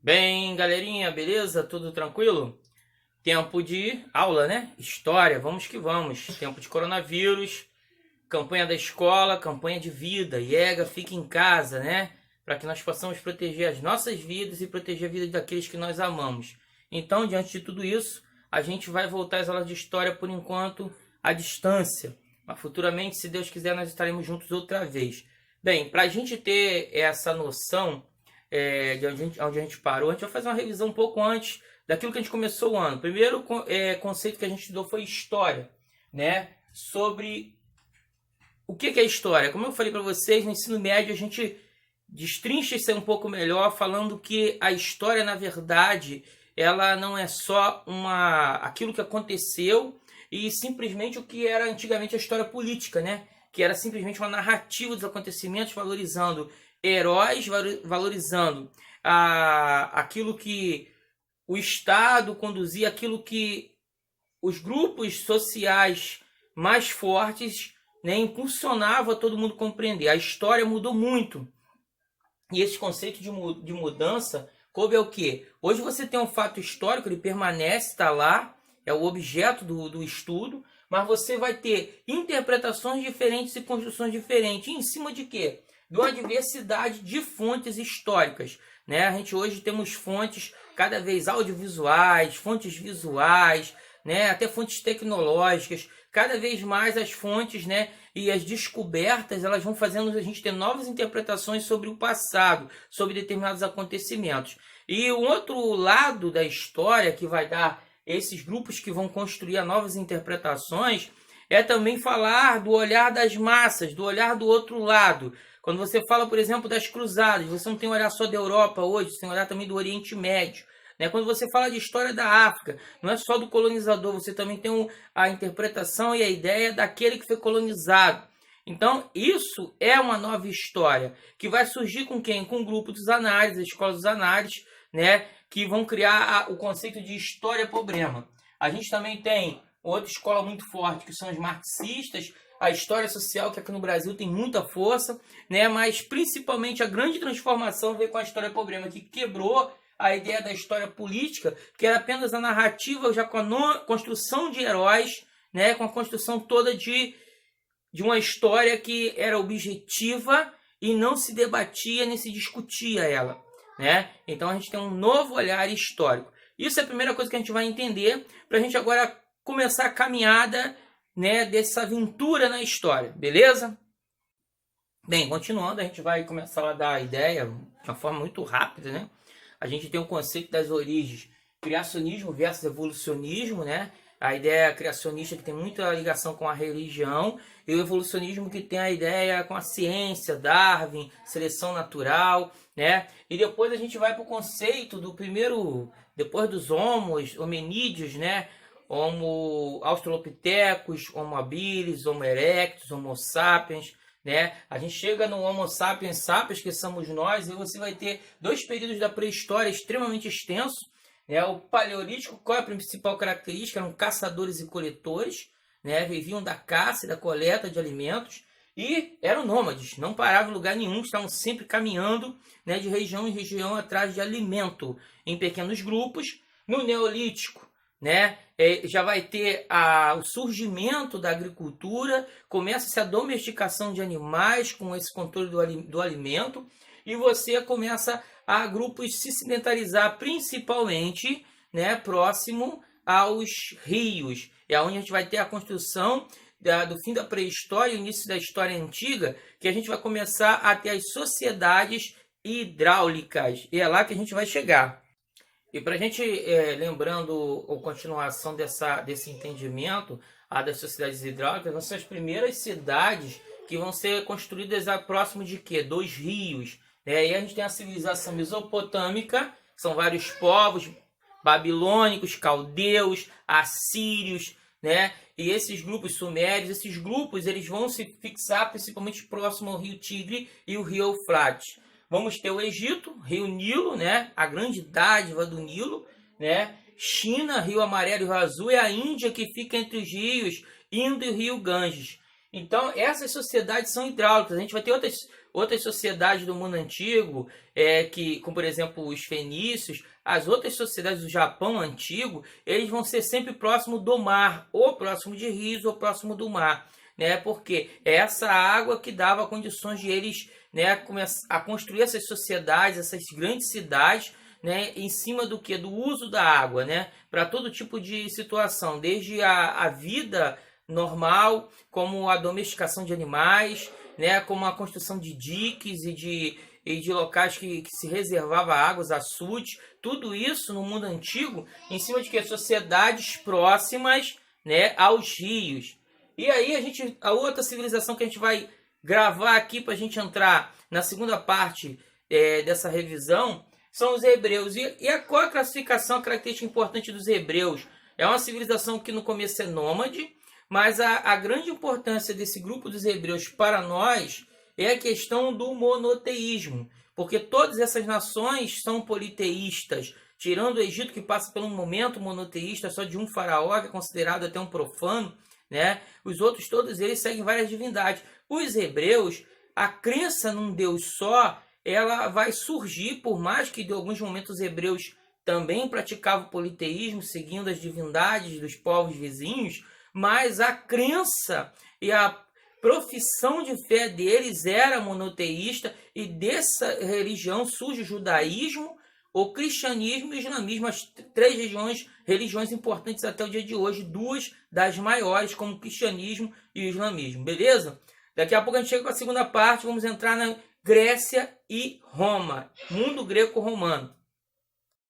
Bem, galerinha, beleza? Tudo tranquilo? Tempo de aula, né? História, vamos que vamos. Tempo de coronavírus, campanha da escola, campanha de vida. IEGA, fica em casa, né? Para que nós possamos proteger as nossas vidas e proteger a vida daqueles que nós amamos. Então, diante de tudo isso, a gente vai voltar às aulas de história por enquanto à distância. Mas futuramente, se Deus quiser, nós estaremos juntos outra vez. Bem, para a gente ter essa noção de onde a gente parou, a gente vai fazer uma revisão um pouco antes daquilo que a gente começou o ano. O primeiro conceito que a gente estudou foi história, né? Sobre o que é história. Como eu falei para vocês, no ensino médio a gente destrincha isso aí um pouco melhor, falando que a história, na verdade, ela não é só aquilo que aconteceu e simplesmente o que era antigamente a história política, né? Que era simplesmente uma narrativa dos acontecimentos, valorizando heróis, valorizando aquilo que o Estado conduzia, aquilo que os grupos sociais mais fortes, né, impulsionavam todo mundo a compreender. A história mudou muito. E esse conceito de mudança coube ao quê? Hoje você tem um fato histórico, ele permanece, está lá, é o objeto do estudo, mas você vai ter interpretações diferentes e construções diferentes. E em cima de quê? De uma diversidade de fontes históricas, né? A gente hoje temos fontes cada vez audiovisuais, fontes visuais, né? Até fontes tecnológicas. Cada vez mais as fontes, né? E as descobertas, elas vão fazendo a gente ter novas interpretações sobre o passado, sobre determinados acontecimentos. E o outro lado da história que vai dar esses grupos que vão construir novas interpretações é também falar do olhar das massas, do olhar do outro lado. Quando você fala, por exemplo, das cruzadas, você não tem um olhar só da Europa hoje, você tem um olhar também do Oriente Médio. Né? Quando você fala de história da África, não é só do colonizador, você também tem a interpretação e a ideia daquele que foi colonizado. Então, isso é uma nova história, que vai surgir com quem? Com o grupo dos análises, a escola dos análises, né? Que vão criar o conceito de história-problema. A gente também tem outra escola muito forte, que são os marxistas, a história social, que aqui no Brasil tem muita força, né? Mas principalmente a grande transformação veio com a história-problema, que quebrou a ideia da história política, que era apenas a narrativa, já com a construção de heróis, né? Com a construção toda de uma história que era objetiva e não se debatia nem se discutia ela. Né? Então a gente tem um novo olhar histórico. Isso é a primeira coisa que a gente vai entender para a gente agora começar a caminhada, né, dessa aventura na história, beleza? Bem, continuando, a gente vai começar a dar a ideia de uma forma muito rápida, né? A gente tem o conceito das origens, criacionismo versus evolucionismo, né? A ideia criacionista que tem muita ligação com a religião e o evolucionismo que tem a ideia com a ciência, Darwin, seleção natural, né? E depois a gente vai para o conceito do primeiro, depois dos hominídeos, né? Homo australopithecus, Homo habilis, Homo erectus, Homo sapiens, né? A gente chega no Homo sapiens sapiens, que somos nós, e você vai ter dois períodos da pré-história extremamente extensos. O Paleolítico, qual é a principal característica? Eram caçadores e coletores, né? Viviam da caça e da coleta de alimentos e eram nômades, não paravam em lugar nenhum, estavam sempre caminhando, né, de região em região atrás de alimento em pequenos grupos. No Neolítico, né, já vai ter o surgimento da agricultura, começa-se a domesticação de animais com esse controle do alimento e você começa a grupos se sedentarizar principalmente, né, próximo aos rios. É onde a gente vai ter a construção do fim da pré-história e início da história antiga, que a gente vai começar a ter as sociedades hidráulicas. E é lá que a gente vai chegar. E para a gente, lembrando a continuação desse entendimento das sociedades hidráulicas, vão ser as primeiras cidades que vão ser construídas próximo de quê? Dos rios. E aí a gente tem a civilização mesopotâmica, são vários povos, babilônicos, caldeus, assírios, né? E esses grupos sumérios, esses grupos eles vão se fixar principalmente próximo ao rio Tigre e o rio Eufrates. Vamos ter o Egito, rio Nilo, né? A grande dádiva do Nilo, né? China, rio Amarelo e rio Azul, e a Índia que fica entre os rios Indo e o rio Ganges. Então essas sociedades são hidráulicas. A gente vai ter outras sociedades do mundo antigo, como por exemplo os fenícios, as outras sociedades do Japão antigo, eles vão ser sempre próximo do mar, ou próximo de rios, ou próximo do mar, né? Porque é essa água que dava condições de eles, né, a construir essas sociedades, essas grandes cidades, né, em cima do que? Do uso da água, né? Para todo tipo de situação, desde a vida normal, como a domesticação de animais, né, como a construção de diques e de locais que se reservava águas, açudes, tudo isso no mundo antigo, em cima de que? Sociedades próximas, né, aos rios. E aí a outra civilização que a gente vai gravar aqui para a gente entrar na segunda parte dessa revisão são os hebreus. Qual a classificação, a característica importante dos hebreus? É uma civilização que no começo é nômade, mas a grande importância desse grupo dos hebreus para nós é a questão do monoteísmo, porque todas essas nações são politeístas, tirando o Egito, que passa por um momento monoteísta só de um faraó, que é considerado até um profano, né? Os outros, todos eles seguem várias divindades. Os hebreus, a crença num Deus só, ela vai surgir, por mais que de alguns momentos os hebreus também praticavam politeísmo, seguindo as divindades dos povos vizinhos, mas a crença e a profissão de fé deles era monoteísta, e dessa religião surge o judaísmo, o cristianismo e o islamismo, as três religiões importantes até o dia de hoje, duas das maiores, como o cristianismo e o islamismo, beleza? Daqui a pouco a gente chega com a segunda parte, vamos entrar na Grécia e Roma, mundo greco-romano.